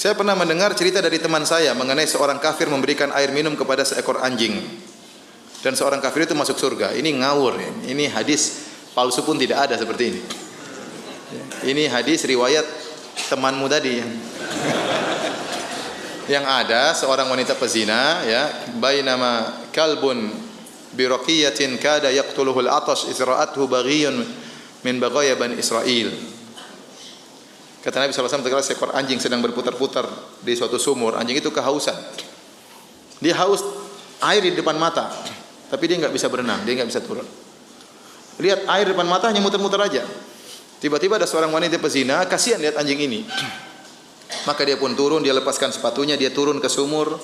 Saya pernah mendengar cerita dari teman saya mengenai seorang kafir memberikan air minum kepada seekor anjing. Dan seorang kafir itu masuk surga. Ini ngawur ya. Ini hadis palsu pun tidak ada seperti ini. Ini hadis riwayat temanmu tadi. Yang ada seorang wanita pezina ya, bainama kalbun biroqiyatin kada yaqtuluhu al-atash isra'athu baghiyun min baghaya bani Israil. Kata Nabi SAW, terkala seekor anjing sedang berputar-putar di suatu sumur. Anjing itu kehausan. Dia haus air di depan mata, tapi dia enggak bisa berenang, dia enggak bisa turun. Lihat air di depan mata hanya muter-muter aja. Tiba-tiba ada seorang wanita pezina, kasihan lihat anjing ini. Maka dia pun turun, dia lepaskan sepatunya, dia turun ke sumur,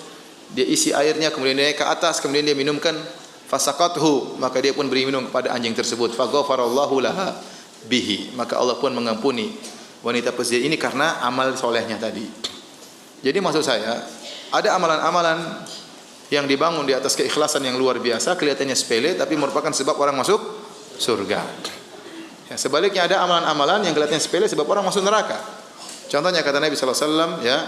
dia isi airnya, kemudian dia naik ke atas, kemudian dia minumkan. Fasaqathu, maka dia pun beri minum kepada anjing tersebut. Faghafarallahu laha bihi, maka Allah pun mengampuni wanita pezina ini karena amal solehnya tadi. Jadi maksud saya, ada amalan-amalan yang dibangun di atas keikhlasan yang luar biasa, kelihatannya sepele, tapi merupakan sebab orang masuk surga. Ya, sebaliknya ada amalan-amalan yang kelihatannya sepele sebab orang masuk neraka. Contohnya kata Nabi SAW, ya,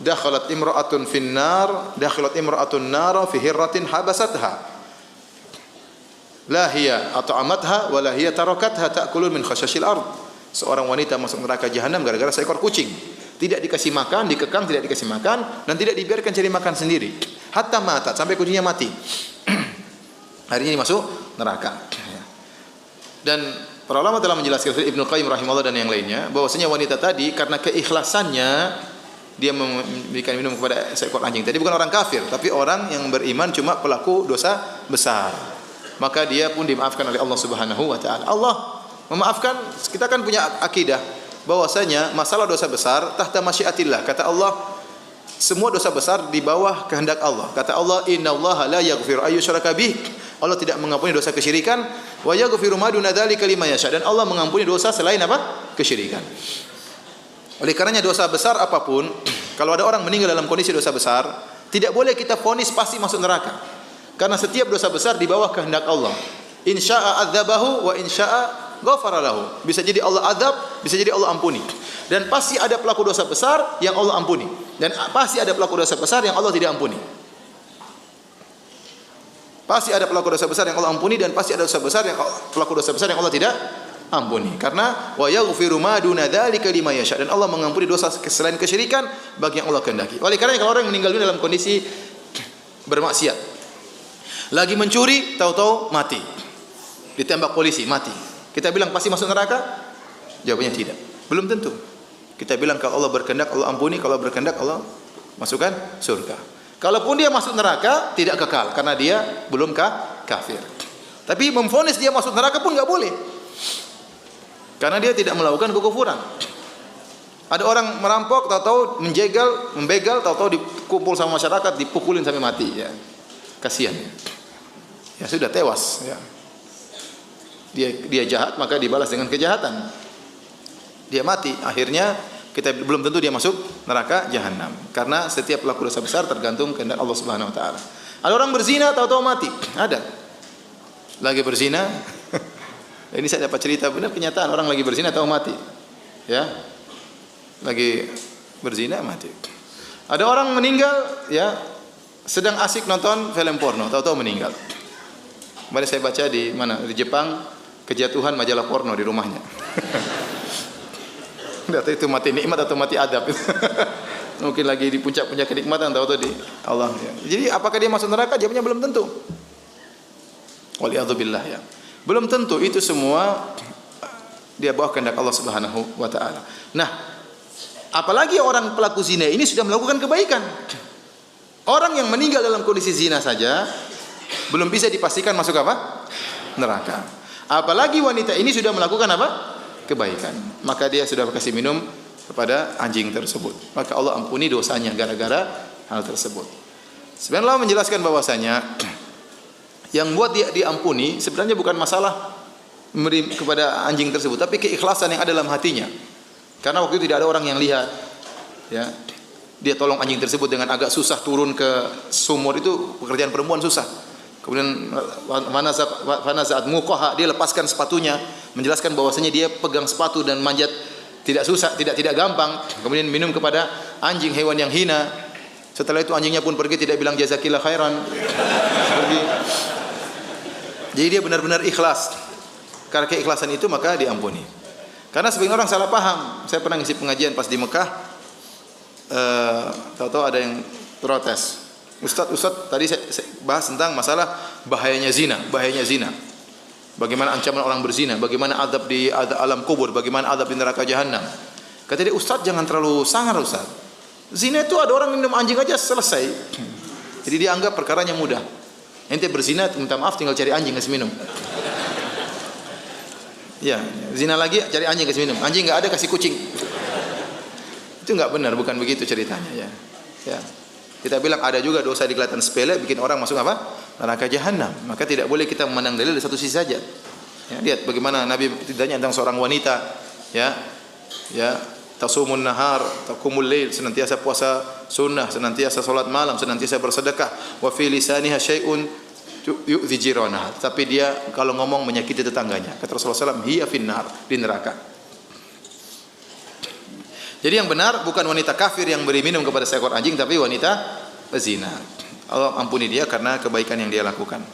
dakhalat imra'atun finnar, dakhalat imra'atun nara fi hirratin habasatha. La hiya at'amatha wa la hiya tarakatha ta'kulu min khashashil ard. Seorang wanita masuk neraka jahanam gara-gara seekor kucing. Tidak dikasih makan, dikekang tidak dikasih makan dan tidak dibiarkan cari makan sendiri. Hatta mata, sampai kucingnya mati. Akhirnya ini masuk neraka. Dan para ulama telah menjelaskan, Ibnu Qayyim rahimahullah dan yang lainnya, bahwasanya wanita tadi karena keikhlasannya dia memberikan minum kepada seekor anjing. Tadi bukan orang kafir, tapi orang yang beriman cuma pelaku dosa besar. Maka dia pun dimaafkan oleh Allah Subhanahu wa taala. Allah memaafkan. Kita kan punya akidah bahwasanya masalah dosa besar tahta masyiatillah. Kata Allah, semua dosa besar di bawah kehendak Allah. Kata Allah, innallaha la yaghfiru ayyushraka bih. Allah tidak mengampuni dosa kesyirikan, wa yaghfiru ma duna dzalika liman yasha. Dan Allah mengampuni dosa selain apa? Kesyirikan. Oleh karenanya dosa besar apapun, kalau ada orang meninggal dalam kondisi dosa besar, tidak boleh kita vonis pasti masuk neraka. Karena setiap dosa besar di bawah kehendak Allah. Insya'a adzabahu wa insya'a ghafara lahu. Bisa jadi Allah azab, bisa jadi Allah ampuni. Dan pasti ada pelaku dosa besar yang Allah ampuni. Dan pasti ada pelaku dosa besar yang Allah tidak ampuni. Pasti ada pelaku dosa besar yang Allah ampuni dan pasti ada dosa besar yang pelaku dosa besar yang Allah tidak ampuni. Karena wa yaghfiru ma duna dzalika liman yasha, dan Allah mengampuni dosa selain kesyirikan bagi yang Allah kehendaki. Oleh karena kalau orang meninggal dunia dalam kondisi bermaksiat, lagi mencuri, tahu-tahu mati, ditembak polisi, mati, kita bilang pasti masuk neraka? Jawabannya tidak. Belum tentu. Kita bilang kalau Allah berkehendak Allah ampuni, kalau berkehendak Allah masukkan surga. Kalaupun dia masuk neraka tidak kekal karena dia belum kafir. Tapi memvonis dia masuk neraka pun enggak boleh. Karena dia tidak melakukan kekufuran. Ada orang merampok, tahu-tahu membegal, tahu-tahu dikumpul sama masyarakat, dipukulin sampai mati, ya. Kasihan. Ya sudah tewas, ya. Dia jahat maka dibalas dengan kejahatan. Dia mati, akhirnya kita belum tentu dia masuk neraka jahanam. Karena setiap pelaku dosa besar tergantung kehendak Allah Subhanahu wa taala. Ada orang berzina tahu-tahu mati. Ada. Lagi berzina. Ini saya dapat cerita benar kenyataan, orang lagi berzina tahu mati. Ya. Lagi berzina mati. Ada orang meninggal ya sedang asik nonton film porno, tahu-tahu meninggal. Kemarin saya baca di mana? Di Jepang, kejatuhan majalah porno di rumahnya. Tidak tahu itu mati nikmat atau mati adab. Mungkin lagi di puncak-puncak kenikmatan, tahu-tahu di Allah. Ya. Jadi apakah dia masuk neraka? Jawabnya belum tentu. Waliyadzubillah ya. Belum tentu, itu semua dia bawa kehendak Allah Subhanahu wa taala. Nah, apalagi orang pelaku zina ini sudah melakukan kebaikan. Orang yang meninggal dalam kondisi zina saja belum bisa dipastikan masuk apa? Neraka. Apalagi wanita ini sudah melakukan apa? Kebaikan. Maka dia sudah kasih minum kepada anjing tersebut. Maka Allah ampuni dosanya gara-gara hal tersebut. Sebenarnya Allah menjelaskan bahwasanya yang buat dia diampuni sebenarnya bukan masalah memberi kepada anjing tersebut, tapi keikhlasan yang ada dalam hatinya. Karena waktu itu tidak ada orang yang lihat. Ya. Dia tolong anjing tersebut dengan agak susah turun ke sumur, itu pekerjaan perempuan susah. Kemudian mana saat muqaha, dia lepaskan sepatunya, menjelaskan bahwasanya dia pegang sepatu dan manjat tidak susah, tidak gampang. Kemudian minum kepada anjing, hewan yang hina. Setelah itu anjingnya pun pergi, tidak bilang jazakillah khairan. Pergi. Jadi dia benar-benar ikhlas. Karena keikhlasan itu maka diampuni. Karena sebagian orang salah paham. Saya pernah ngisi pengajian pas di Mekah. Tahu-tahu ada yang protes. Ustaz, tadi saya bahas tentang masalah bahayanya zina. Bagaimana ancaman orang berzina, bagaimana adab di alam kubur, bagaimana adab di neraka jahanam. Kata dia, Ustaz jangan terlalu sangar Ustaz. Zina itu ada orang minum anjing aja selesai. Jadi dia anggap perkaranya mudah. Ente berzina, minta maaf tinggal cari anjing kasih minum. Ya, zina lagi cari anjing kasih minum. Anjing enggak ada kasih kucing. Itu enggak benar, bukan begitu ceritanya ya. Ya. Kita bilang ada juga dosa di kelihatan sepele bikin orang masuk apa? Neraka jahanam. Maka tidak boleh kita memandang dalil dari satu sisi saja. Ya, lihat bagaimana Nabi ditanya tentang seorang wanita, ya. Ya, tasumun nahar, taqumul lail, senantiasa puasa sunnah, senantiasa salat malam, senantiasa bersedekah. Wa fi lisaniha syai'un yu'dhi jirana. Tapi dia kalau ngomong menyakiti tetangganya. Kata Rasulullah SAW, hiya finnar, di neraka. Jadi yang benar bukan wanita kafir yang beri minum kepada seekor anjing, tapi wanita pezina. Allah ampuni dia karena kebaikan yang dia lakukan.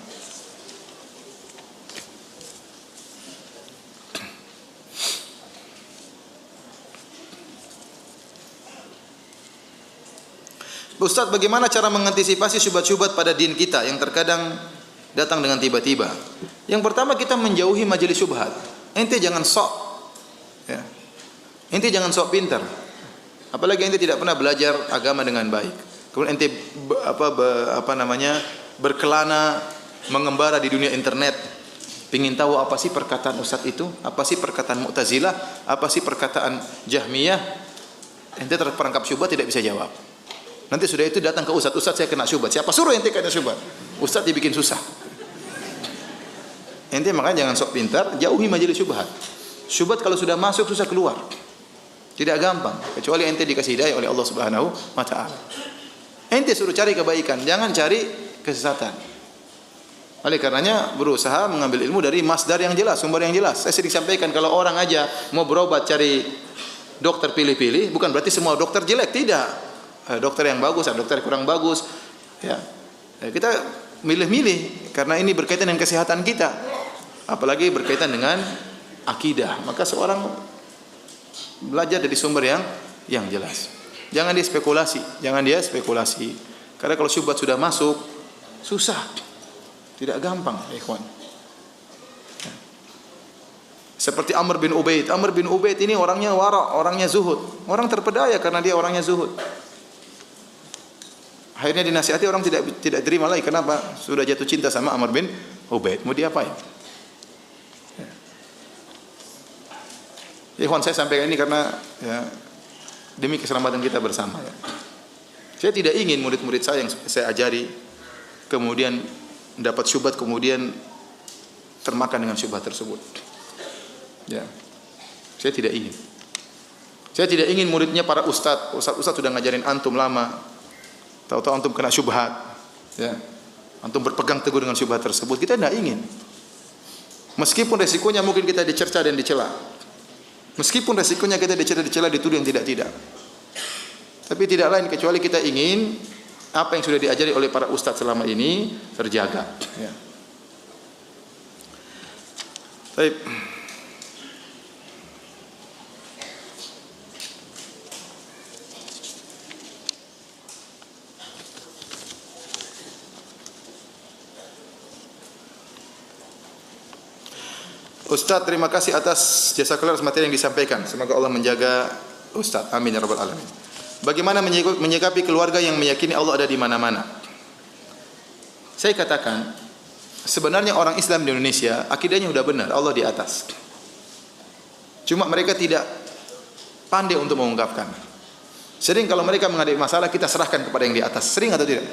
Ustaz, bagaimana cara mengantisipasi syubhat-syubhat pada din kita yang terkadang datang dengan tiba-tiba? Yang pertama, kita menjauhi majelis syubhat. Ente jangan sok, ya. Ente jangan sok pintar. Apalagi ente tidak pernah belajar agama dengan baik. Kemudian ente berkelana mengembara di dunia internet, ingin tahu apa sih perkataan Ustaz itu, apa sih perkataan Mu'tazilah, apa sih perkataan Jahmiyah. Ente terperangkap syubhat tidak bisa jawab. Nanti sudah itu datang ke Ustaz, Ustaz saya kena syubhat. Siapa suruh ente kena syubhat? Ustaz dibikin susah. Ente makanya jangan sok pintar, jauhi majelis syubhat. Syubhat kalau sudah masuk susah keluar. Tidak gampang, kecuali ente dikasih hidayah oleh Allah Subhanahu wa taala. Ente suruh cari kebaikan, jangan cari kesesatan. Oleh karenanya berusaha mengambil ilmu dari masdar yang jelas, sumber yang jelas. Saya sering sampaikan kalau orang aja mau berobat cari dokter pilih-pilih, bukan berarti semua dokter jelek, tidak. Dokter yang bagus, ada dokter yang kurang bagus. Ya. Kita milih-milih karena ini berkaitan dengan kesehatan kita. Apalagi berkaitan dengan akidah. Maka seorang belajar dari sumber yang jelas. Jangan dia spekulasi. Karena kalau syubhat sudah masuk, susah. Tidak gampang, ikhwan. Seperti Amr bin Ubaid. Amr bin Ubaid ini orangnya wara, orangnya zuhud. Orang terpedaya karena dia orangnya zuhud. Akhirnya dinasihati orang tidak terima lagi. Kenapa? Sudah jatuh cinta sama Amr bin Ubaid. Mau diapain? Ikhwan, saya sampaikan ini karena ya, demi keselamatan kita bersama. Ya. Saya tidak ingin murid-murid saya yang saya ajari kemudian dapat syubhat, kemudian termakan dengan syubhat tersebut. Ya. Saya tidak ingin. Saya tidak ingin muridnya para ustaz sudah ngajarin antum lama. Tahu-tahu antum kena syubhat. Ya. Antum berpegang teguh dengan syubhat tersebut. Kita tidak ingin. Meskipun resikonya mungkin kita dicerca dan dicela. Meskipun resikonya kita dicela, dituduh yang tidak-tidak. Tapi tidak lain kecuali kita ingin apa yang sudah diajari oleh para ustaz selama ini terjaga. Ya. Baik. Ustaz, terima kasih atas jasa kelas materi yang disampaikan. Semoga Allah menjaga Ustaz. Amin ya rabbal alamin. Bagaimana menyikapi keluarga yang meyakini Allah ada di mana-mana? Saya katakan, sebenarnya orang Islam di Indonesia akidahnya sudah benar, Allah di atas. Cuma mereka tidak pandai untuk mengungkapkan. Sering kalau mereka menghadapi masalah, kita serahkan kepada yang di atas. Sering atau tidak?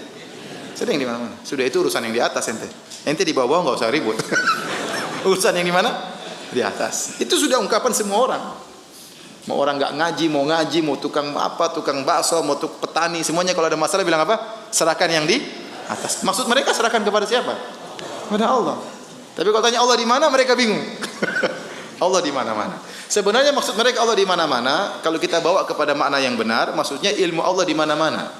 Sering di mana-mana. Sudah itu urusan yang di atas ente. Ente di bawah enggak usah ribut. Urusan yang di mana? Di atas. Itu sudah ungkapan semua orang. Mau orang enggak ngaji, mau tukang apa, tukang bakso, mau petani, semuanya kalau ada masalah bilang apa? Serahkan yang di atas. Maksud mereka serahkan kepada siapa? Kepada Allah. Tapi kalau tanya Allah di mana, mereka bingung. Allah di mana-mana. Sebenarnya maksud mereka Allah di mana-mana, kalau kita bawa kepada makna yang benar, maksudnya ilmu Allah di mana-mana.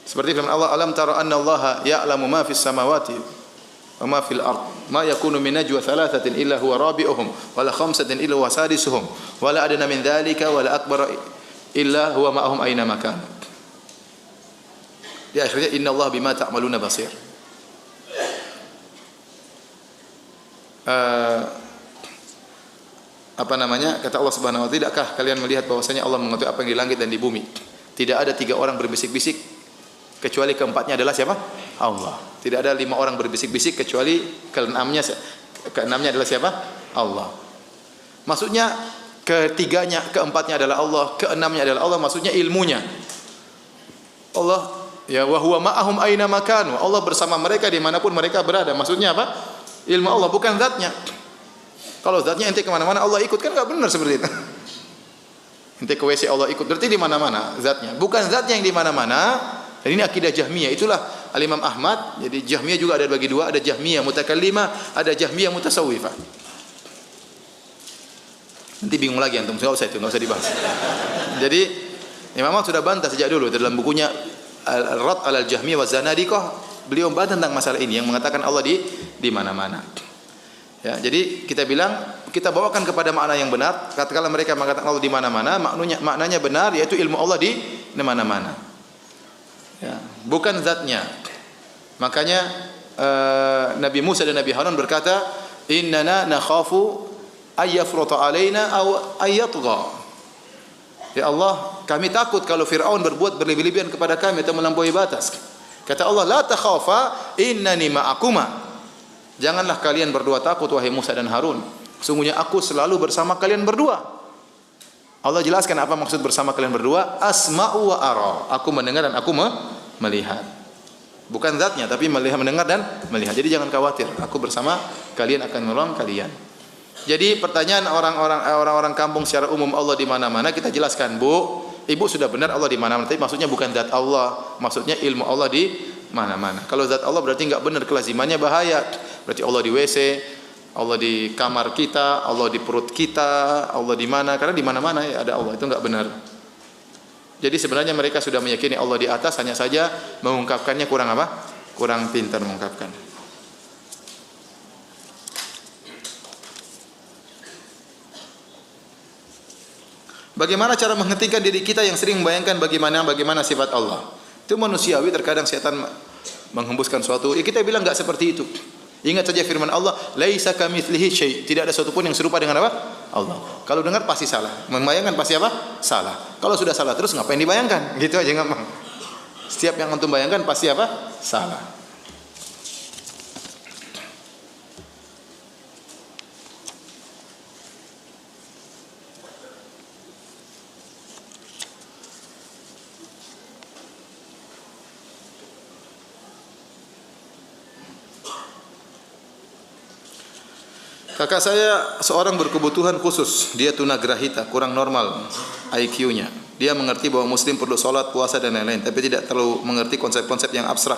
Seperti firman Allah, alam tara anna Allah ya'lamu ma fis samawati wa ma fil ard, ma yakunu min najwa thalathatin illa huwa rabi'uhum wa la khamsatin illa huwa sadisuhum wa la adna min dhalika wa la akbar illa huwa ma'ahum aina makan. Di akhirnya inna Allah bima ta'maluna basir. Apa namanya, kata Allah Subhanahu wa taala, tidakkah kalian melihat bahwasanya Allah mengetahui apa yang di langit dan di bumi? Tidak ada 3 orang berbisik-bisik kecuali keempatnya adalah siapa? Allah. Tidak ada 5 orang berbisik-bisik kecuali keenamnya adalah siapa? Allah. Maksudnya ketiganya, keempatnya adalah Allah, keenamnya adalah Allah, maksudnya ilmunya. Allah ya wa huwa ma'ahum aina makanu. Allah bersama mereka dimanapun mereka berada. Maksudnya apa? Ilmu Allah, bukan zatnya. Kalau zatnya ente kemana-mana Allah ikut, kan nggak benar seperti itu. Ente ke WC Allah ikut, berarti di mana-mana zatnya. Bukan zatnya yang di mana-mana. Dan ini akidah Jahmiyah. Itulah Al-Imam Ahmad. Jadi Jahmiyah juga ada bagi 2, ada Jahmiyah mutakallimah, ada Jahmiyah mutasawwifah. Nanti bingung lagi antum, enggak usah dibahas. Jadi Imam Ahmad sudah bantah sejak dulu dalam bukunya Al-Rad 'alal Jahmiyah wa Zanadiqah. Beliau bantah tentang masalah ini yang mengatakan Allah di mana-mana. Ya, jadi kita bilang, kita bawakan kepada makna yang benar. Katakanlah mereka mengatakan Allah di mana-mana, maknanya benar, yaitu ilmu Allah di mana-mana. Ya, bukan zatnya. Makanya Nabi Musa dan Nabi Harun berkata, innana nakhafu ayyafruta alaina aw ayyatgha. Ya Allah, kami takut kalau Fir'aun berbuat berlebih-lebihan kepada kami atau melampaui batas. Kata Allah, la takhafa innani ma'akuma. Janganlah kalian berdua takut wahai Musa dan Harun. Sungguhnya aku selalu bersama kalian berdua. Allah jelaskan apa maksud bersama kalian berdua. Asma'u wa ara. Aku mendengar dan aku melihat. Bukan zatnya tapi mendengar dan melihat. Jadi jangan khawatir. Aku bersama kalian akan menolong kalian. Jadi pertanyaan orang-orang kampung secara umum Allah di mana-mana, kita jelaskan, Bu, Ibu sudah benar Allah di mana-mana. Tapi maksudnya bukan zat Allah, maksudnya ilmu Allah di mana-mana. Kalau zat Allah berarti enggak benar, kelazimannya bahaya. Berarti Allah di WC, Allah di kamar kita, Allah di perut kita, Allah di mana? Karena di mana-mana ya ada Allah, itu enggak benar. Jadi sebenarnya mereka sudah meyakini Allah di atas, hanya saja mengungkapkannya kurang apa? Kurang pintar mengungkapkan. Bagaimana cara menghentikan diri kita yang sering membayangkan bagaimana sifat Allah? Itu manusiawi, terkadang setan menghembuskan suatu. Ya kita bilang enggak seperti itu. Ingat saja firman Allah, laisa kamitslihi syai'. Tidak ada sesuatu pun yang serupa dengan apa? Allah. Kalau dengar pasti salah. Membayangkan pasti apa? Salah. Kalau sudah salah terus ngapain dibayangkan? Gitu aja gampang. Setiap yang antum bayangkan pasti apa? Salah. Kakak saya seorang berkebutuhan khusus, dia tunagrahita, kurang normal IQ-nya. Dia mengerti bahwa muslim perlu sholat, puasa dan lain-lain, tapi tidak terlalu mengerti konsep-konsep yang abstrak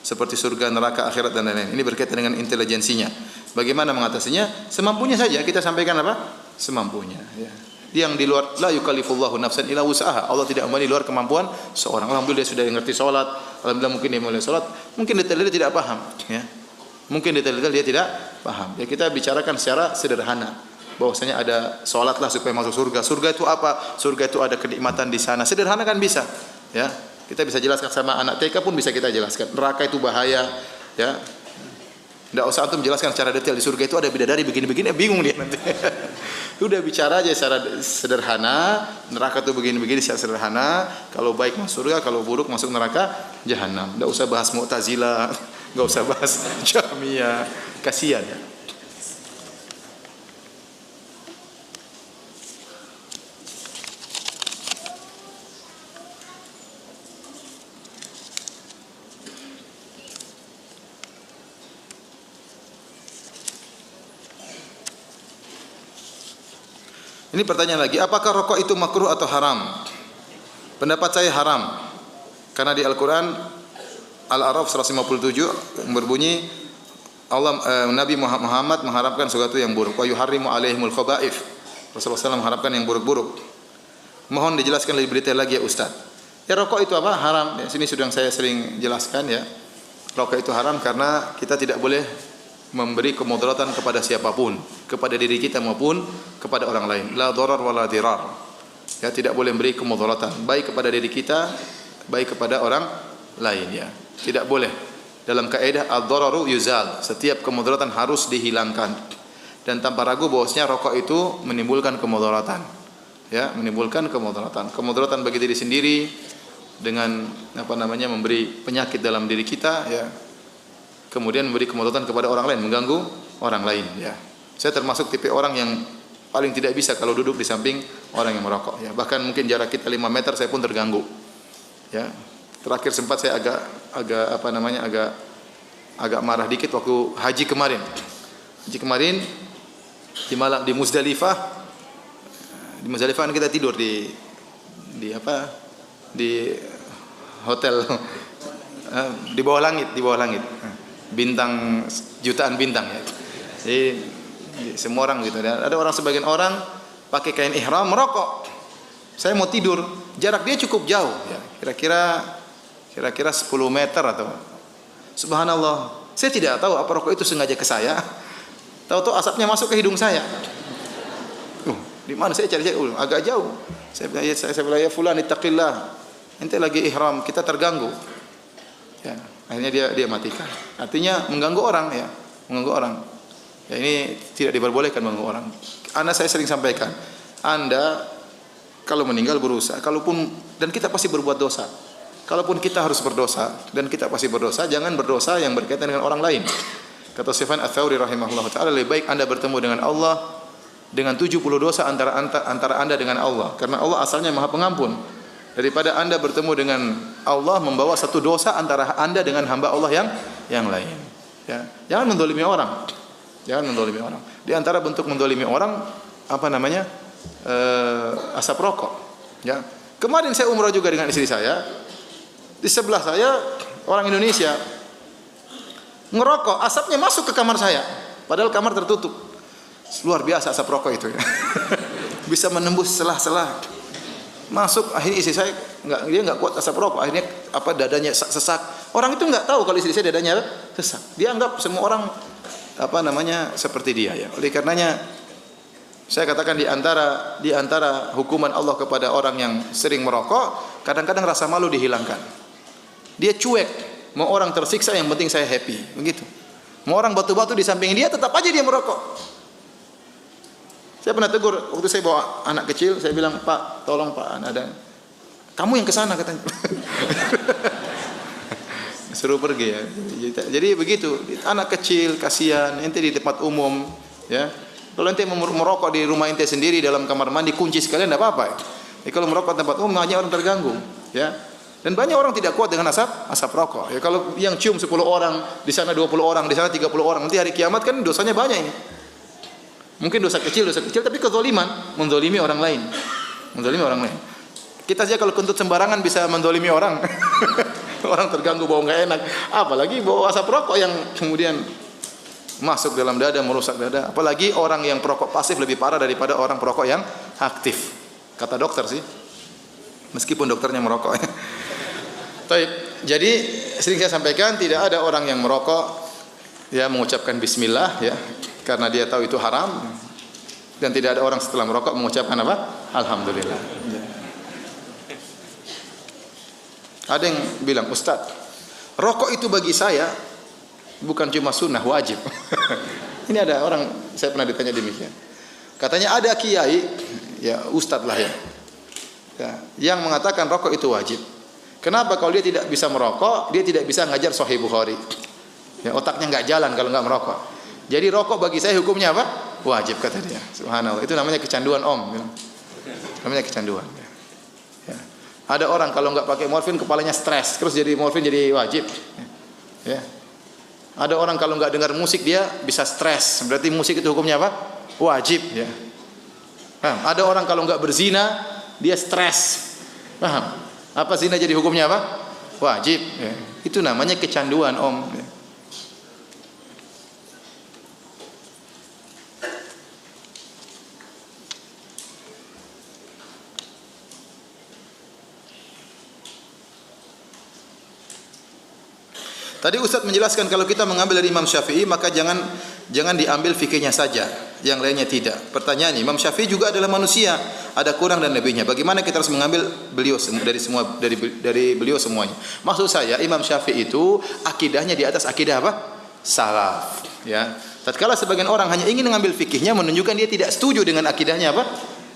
seperti surga, neraka, akhirat dan lain-lain. Ini berkaitan dengan intelijensinya. Bagaimana mengatasinya? Semampunya saja, kita sampaikan apa? Semampunya. Ya. Yang di luar, la yukallifullahu nafsan illa wus'aha. Allah tidak membebani luar kemampuan seorang. Alhamdulillah dia sudah mengerti sholat, alhamdulillah mungkin dia mulai sholat, mungkin detail-detail tidak paham. Ya. Mungkin detail-detail dia tidak paham. Ya kita bicarakan secara sederhana. Bahwasanya ada salatlah supaya masuk surga. Surga itu apa? Surga itu ada kenikmatan di sana. Sederhana kan bisa. Ya. Kita bisa jelaskan sama anak TK pun bisa kita jelaskan. Neraka itu bahaya, ya. Enggak usah antum jelaskan secara detail. Di surga itu ada bidadari begini-begini, bingung dia nanti. Udah bicara aja secara sederhana. Neraka itu begini-begini secara sederhana. Kalau baik masuk surga, kalau buruk masuk neraka jahanam. Enggak usah bahas Mu'tazilah. Enggak usah bahas Jahmiyah, kasihan ya. Ini pertanyaan lagi, apakah rokok itu makruh atau haram? Pendapat saya haram. Karena di Al-Qur'an Al-A'raf 157 berbunyi Nabi Muhammad mengharapkan sesuatu yang buruk. Wa yuharrimu alaihimul khaba'ith. Rasulullah SAW mengharapkan yang buruk-buruk. Mohon dijelaskan lebih detail lagi ya Ustaz. Ya rokok itu apa? Haram. Ya, sini sudah saya sering jelaskan ya. Rokok itu haram karena kita tidak boleh memberi kemudaratan kepada siapapun, kepada diri kita maupun kepada orang lain. La dharar wa la dirar. Ya, tidak boleh memberi kemudaratan baik kepada diri kita, baik kepada orang lain ya. Tidak boleh. Dalam kaidah ad-dhararu yuzal, setiap kemudaratan harus dihilangkan. Dan tanpa ragu bahwasanya rokok itu menimbulkan kemudaratan. Ya, menimbulkan kemudaratan. Kemudaratan bagi diri sendiri dengan memberi penyakit dalam diri kita ya. Kemudian memberi kemudaratan kepada orang lain, mengganggu orang lain ya. Saya termasuk tipe orang yang paling tidak bisa kalau duduk di samping orang yang merokok ya. Bahkan mungkin jarak kita 5 meter saya pun terganggu. Ya. Terakhir sempat saya agak marah dikit waktu haji kemarin. Haji kemarin di Muzdalifah. Di Muzdalifah kita tidur di hotel di bawah langit. Bintang jutaan bintang ya. Jadi semua orang gitu. Ada sebagian orang pakai kain ihram merokok. Saya mau tidur, jarak dia cukup jauh ya. Kira-kira 10 meter atau subhanallah. Saya tidak tahu apa rokok itu sengaja ke saya. Tahu-tahu asapnya masuk ke hidung saya. Di mana saya cari agak jauh. Saya bilang ya fulan ittaqillah. Ente lagi ihram, kita terganggu. Ya, akhirnya dia matikan. Artinya mengganggu orang ya, mengganggu orang. Ya ini tidak diperbolehkan mengganggu orang. Saya sering sampaikan, Anda kalau meninggal berusaha, dan kita pasti berbuat dosa. Kalaupun kita harus berdosa dan kita pasti berdosa, jangan berdosa yang berkaitan dengan orang lain. Kata Sufyan Ats-Tsauri rahimahullah taala, lebih baik Anda bertemu dengan Allah dengan 70 dosa antara Anda dengan Allah, karena Allah asalnya Maha Pengampun, daripada Anda bertemu dengan Allah membawa satu dosa antara Anda dengan hamba Allah yang lain. Ya, jangan mendolimi orang. Jangan mendolimi orang. Di antara bentuk mendolimi orang asap rokok. Ya. Kemarin saya umrah juga dengan istri saya. Di sebelah saya orang Indonesia ngerokok, asapnya masuk ke kamar saya. Padahal kamar tertutup. Luar biasa asap rokok itu ya. Bisa menembus celah-celah. Masuk, akhirnya istri saya dia enggak kuat asap rokok, akhirnya dadanya sesak. Orang itu enggak tahu kalau istri saya dadanya sesak. Dia anggap semua orang seperti dia ya. Oleh karenanya saya katakan di antara hukuman Allah kepada orang yang sering merokok, kadang-kadang rasa malu dihilangkan. Dia cuek, mau orang tersiksa yang penting saya happy, begitu. Mau orang batu-batu di samping dia tetap aja dia merokok. Saya pernah tegur waktu saya bawa anak kecil, saya bilang, "Pak, tolong Pak, ada kamu yang ke sana," katanya. Suruh pergi ya. Jadi begitu, anak kecil kasihan, ente di tempat umum ya. Kalau ente merokok di rumah ente sendiri dalam kamar mandi kunci sekalian enggak apa-apa. Kalau merokok tempat umum hanya orang terganggu ya. Dan banyak orang tidak kuat dengan asap rokok. Ya kalau yang cium 10 orang, di sana 20 orang, di sana 30 orang, nanti hari kiamat kan dosanya banyak ini. Mungkin dosa kecil tapi kezaliman, menzalimi orang lain. Menzalimi orang lain. Kita saja kalau kentut sembarangan bisa menzalimi orang. Orang terganggu bau enggak enak, apalagi bau asap rokok yang kemudian masuk dalam dada, merusak dada. Apalagi orang yang perokok pasif lebih parah daripada orang perokok yang aktif. Kata dokter sih. Meskipun dokternya merokok. Jadi sering saya sampaikan tidak ada orang yang merokok ya mengucapkan bismillah ya karena dia tahu itu haram, dan tidak ada orang setelah merokok mengucapkan apa? Alhamdulillah. Ya. Ada yang bilang, "Ustaz, rokok itu bagi saya bukan cuma sunnah, wajib." Ini ada orang, saya pernah ditanya demikian. Katanya ada kiai, ya ustaz lah ya, yang mengatakan rokok itu wajib. Kenapa? Kalau dia tidak bisa merokok, dia tidak bisa ngajar Sahih Bukhari. Ya, otaknya nggak jalan kalau nggak merokok. Jadi rokok bagi saya hukumnya apa? Wajib, kata dia. Subhanallah. Itu namanya kecanduan om. Namanya kecanduan. Ya. Ada orang kalau nggak pakai morfin kepalanya stres, terus jadi morfin jadi wajib. Ya. Ada orang kalau nggak dengar musik dia bisa stres, berarti musik itu hukumnya apa? Wajib. Ya. Ada orang kalau nggak berzina dia stres. Paham? Apa zina jadi hukumnya apa? Wajib. Ya. Itu namanya kecanduan om. Ya. Tadi Ustaz menjelaskan kalau kita mengambil dari Imam Syafi'i maka jangan diambil fikihnya saja, yang lainnya tidak. Pertanyaan, Imam Syafi'i juga adalah manusia, ada kurang dan lebihnya. Bagaimana kita harus mengambil beliau dari beliau semuanya? Maksud saya Imam Syafi'i itu akidahnya di atas akidah apa? Salaf, ya. Tatkala sebagian orang hanya ingin mengambil fikihnya menunjukkan dia tidak setuju dengan akidahnya apa?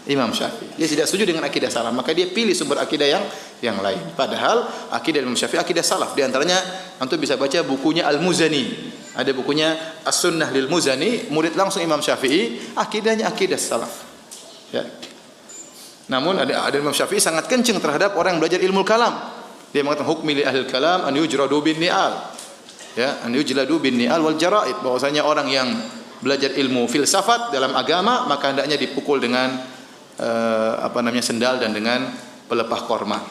Imam Syafi'i. Dia tidak setuju dengan akidah salaf, maka dia pilih sumber akidah yang lain. Padahal akidah Imam Syafi'i akidah salaf. Di antaranya antum bisa baca bukunya Al-Muzani. Ada bukunya As-Sunnah lil Muzani, murid langsung Imam Syafi'i, akidahnya akidah salaf. Ya. Namun ada Imam Syafi'i sangat kencing terhadap orang yang belajar ilmu kalam. Dia mengatakan hukmi li ahli kalam an yujradu bin ni'al. Ya, an yujladu bin ni'al wal jara'id. Bahwasanya orang yang belajar ilmu filsafat dalam agama maka hendaknya dipukul dengan sendal dan dengan pelepah korma.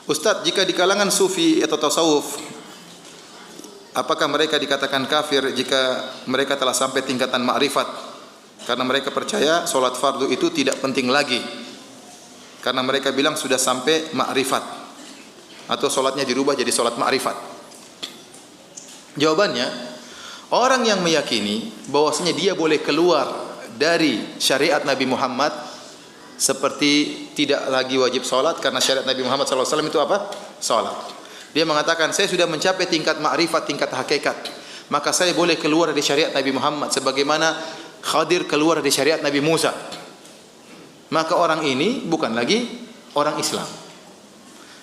Ustaz, jika di kalangan sufi atau tasawuf, apakah mereka dikatakan kafir jika mereka telah sampai tingkatan ma'rifat? Karena mereka percaya solat fardu itu tidak penting lagi. Karena mereka bilang sudah sampai ma'rifat. Atau solatnya dirubah jadi solat ma'rifat. Jawabannya, orang yang meyakini bahwasanya dia boleh keluar dari syariat Nabi Muhammad seperti tidak lagi wajib solat karena syariat Nabi Muhammad SAW itu apa? Solat. Dia mengatakan saya sudah mencapai tingkat ma'rifat, tingkat hakikat, maka saya boleh keluar dari syariat Nabi Muhammad sebagaimana Khadir keluar dari syariat Nabi Musa. Maka orang ini bukan lagi orang Islam.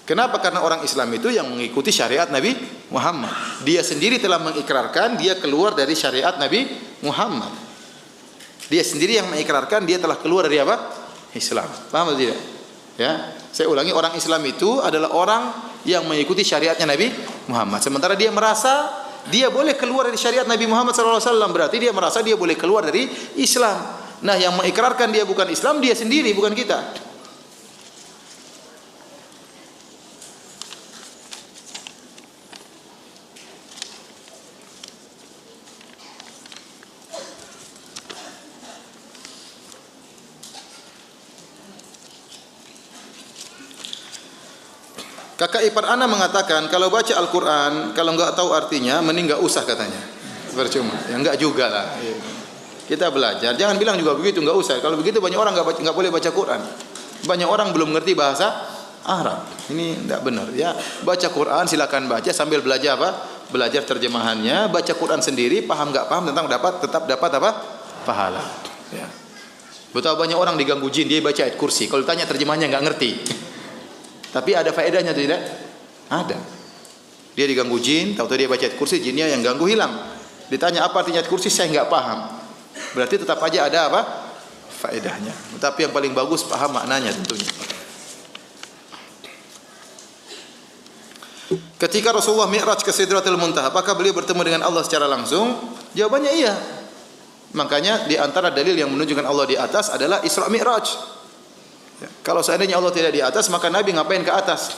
Kenapa? Karena orang Islam itu yang mengikuti syariat Nabi Muhammad. Dia sendiri telah mengikrarkan dia keluar dari syariat Nabi Muhammad. Dia sendiri yang mengikrarkan dia telah keluar dari apa? Islam. Paham atau tidak? Ya, saya ulangi, orang Islam itu adalah orang yang mengikuti syariatnya Nabi Muhammad. Sementara dia merasa dia boleh keluar dari syariat Nabi Muhammad SAW, berarti dia merasa dia boleh keluar dari Islam. Nah, yang mengikrarkan dia bukan Islam, dia sendiri, bukan kita. Kakak ipar ana mengatakan kalau baca Al-Quran, kalau enggak tahu artinya, mending enggak usah katanya. Percuma. Ya enggak juga lah. Kita belajar. Jangan bilang juga begitu, enggak usah. Kalau begitu banyak orang enggak boleh baca Quran. Banyak orang belum mengerti bahasa Arab. Ini enggak benar. Ya, baca Quran silakan baca sambil belajar apa? Belajar terjemahannya. Baca Quran sendiri, paham enggak paham tetap dapat apa? Pahala. Ya. Betapa banyak orang diganggu jin, dia baca ayat kursi. Kalau tanya terjemahannya enggak ngerti. Tapi ada faedahnya atau tidak? Ada. Dia diganggu jin, tahu-tahu dia baca ayat kursi, jinnya yang ganggu hilang. Ditanya apa artinya ayat kursi, saya enggak paham. Berarti tetap aja ada apa? Faedahnya. Tapi yang paling bagus paham maknanya tentunya. Ketika Rasulullah Mi'raj ke Sidratul Muntaha, apakah beliau bertemu dengan Allah secara langsung? Jawabannya iya. Makanya di antara dalil yang menunjukkan Allah di atas adalah Isra Mi'raj. Ya, kalau seandainya Allah tidak di atas, maka Nabi ngapain ke atas?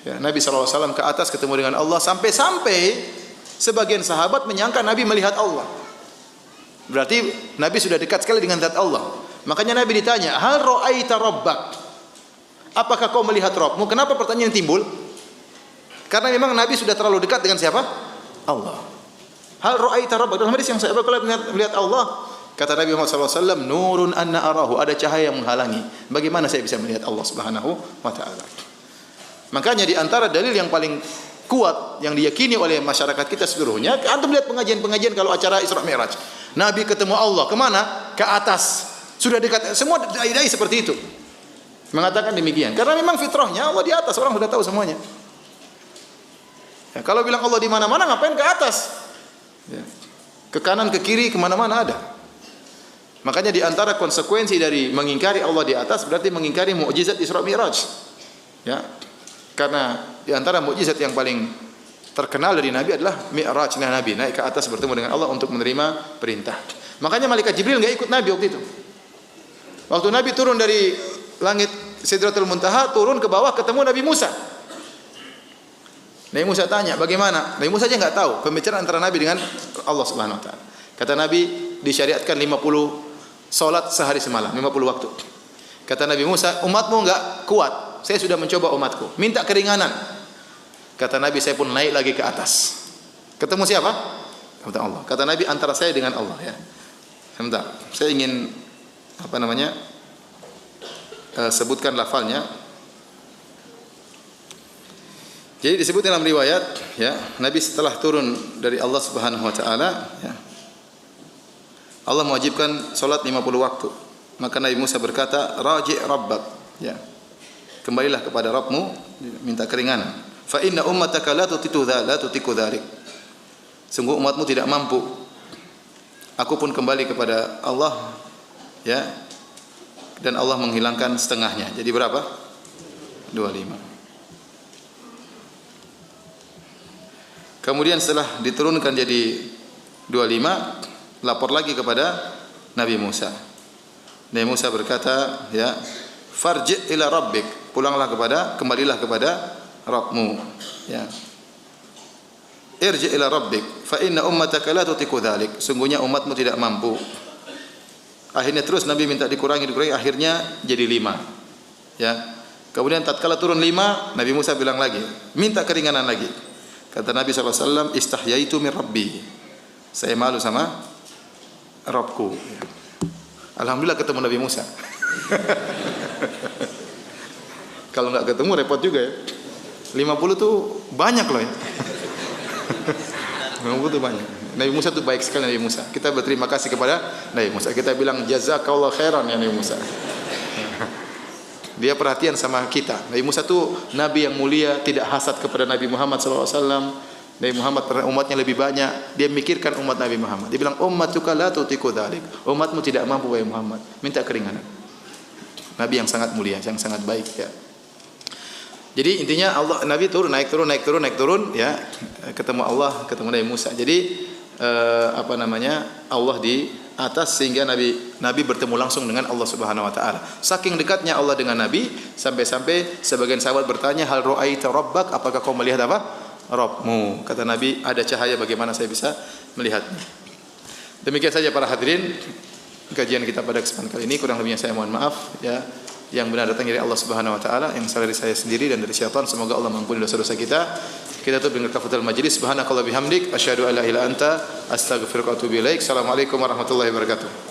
Ya, Nabi SAW ke atas ketemu dengan Allah sampai-sampai sebagian sahabat menyangka Nabi melihat Allah. Berarti Nabi sudah dekat sekali dengan zat Allah. Makanya Nabi ditanya, "Hal ra'aita rabbak?" Apakah kau melihat Rabbmu? Kenapa pertanyaan timbul? Karena memang Nabi sudah terlalu dekat dengan siapa? Allah. Hal ra'aita rabbak? Dalam hadis yang saya melihat Allah. Kata Nabi Muhammad SAW, nurun anna arahu, ada cahaya yang menghalangi. Bagaimana saya bisa melihat Allah Subhanahu wa ta'ala? Makanya di antara dalil yang paling kuat yang diyakini oleh masyarakat kita seluruhnya, antum lihat pengajian-pengajian kalau acara Isra Mi'raj. Nabi ketemu Allah, kemana? Ke atas. Sudah dekat. Semua dai-dai seperti itu. Mengatakan demikian. Karena memang fitrahnya Allah di atas, orang sudah tahu semuanya. Ya, kalau bilang Allah di mana-mana, ngapain ke atas? Ya. Ke kanan, ke kiri, kemana-mana ada. Makanya di antara konsekuensi dari mengingkari Allah di atas berarti mengingkari mukjizat Isra Mi'raj. Ya. Karena di antara mukjizat yang paling terkenal dari Nabi adalah Mi'rajnya Nabi, naik ke atas bertemu dengan Allah untuk menerima perintah. Makanya malaikat Jibril enggak ikut Nabi waktu itu. Waktu Nabi turun dari langit Sidratul Muntaha, turun ke bawah ketemu Nabi Musa. Nabi Musa tanya, "Bagaimana?" Nabi Musa aja enggak tahu pembicaraan antara Nabi dengan Allah Subhanahu wa taala. Kata Nabi, disyariatkan 50 salat sehari semalam, 50 waktu. Kata Nabi Musa, umatmu enggak kuat. Saya sudah mencoba umatku. Minta keringanan. Kata Nabi, saya pun naik lagi ke atas. Ketemu siapa? Kata Allah. Kata Nabi, antara saya dengan Allah ya. Sebentar, saya ingin sebutkan lafalnya. Jadi disebut dalam riwayat ya, Nabi setelah turun dari Allah Subhanahu wa taala ya, Allah mewajibkan salat 50 waktu. Maka Nabi Musa berkata, "Raji' rabbak." Ya. Kembalilah kepada Rabbmu, minta keringanan. Fa inna ummataka la tutiku dzalik. Sungguh umatmu tidak mampu. Aku pun kembali kepada Allah ya. Dan Allah menghilangkan setengahnya. Jadi berapa? 25. Kemudian setelah diturunkan jadi 25, lapor lagi kepada Nabi Musa. Nabi Musa berkata, ya, farji' ila rabbik, kembalilah kepada Rabbmu, ya. Irji' ila rabbik, fa inna ummataka la tutiku dzalik. Sungguhnya umatmu tidak mampu. Akhirnya terus Nabi minta dikurangi, akhirnya jadi 5. Ya. Kemudian tatkala turun 5, Nabi Musa bilang lagi, minta keringanan lagi. Kata Nabi SAW, istahyaitu min rabbi. Saya malu sama Rabbku. Alhamdulillah ketemu Nabi Musa. Kalau enggak ketemu repot juga ya. 50 tuh banyak loh ya. 50 tuh banyak. Nabi Musa tuh baik sekali Nabi Musa. Kita berterima kasih kepada Nabi Musa. Kita bilang jazakallah khairan ya Nabi Musa. Dia perhatian sama kita. Nabi Musa tuh nabi yang mulia, tidak hasad kepada Nabi Muhammad SAW. Nabi Muhammad umatnya lebih banyak, dia mikirkan umat Nabi Muhammad. Dia bilang ummatuka la tutiku dzalik. Umatmu tidak mampu wahai Muhammad, minta keringanan. Nabi yang sangat mulia, yang sangat baik ya. Jadi intinya Nabi naik turun ya, ketemu Allah, ketemu Nabi Musa. Jadi Allah di atas sehingga Nabi bertemu langsung dengan Allah Subhanahu wa taala. Saking dekatnya Allah dengan Nabi sampai sebagian sahabat bertanya, "Hal ra'aita rabbak?" Apakah kau melihat apa? Rabbmu. Kata Nabi, ada cahaya, bagaimana saya bisa melihatnya. Demikian saja para hadirin kajian kita pada kesempatan kali ini. Kurang lebihnya saya mohon maaf ya. Yang benar datang dari Allah Subhanahu wa taala, yang salah dari saya sendiri dan dari syaitan. Semoga Allah mengampuni dosa-dosa kita. Kita tutup dengan kafatul majlis. Subhanakallah bihamdik asyhadu an la ilaha illa anta astaghfiruka wa atubu ilaik. Assalamualaikum warahmatullahi wabarakatuh.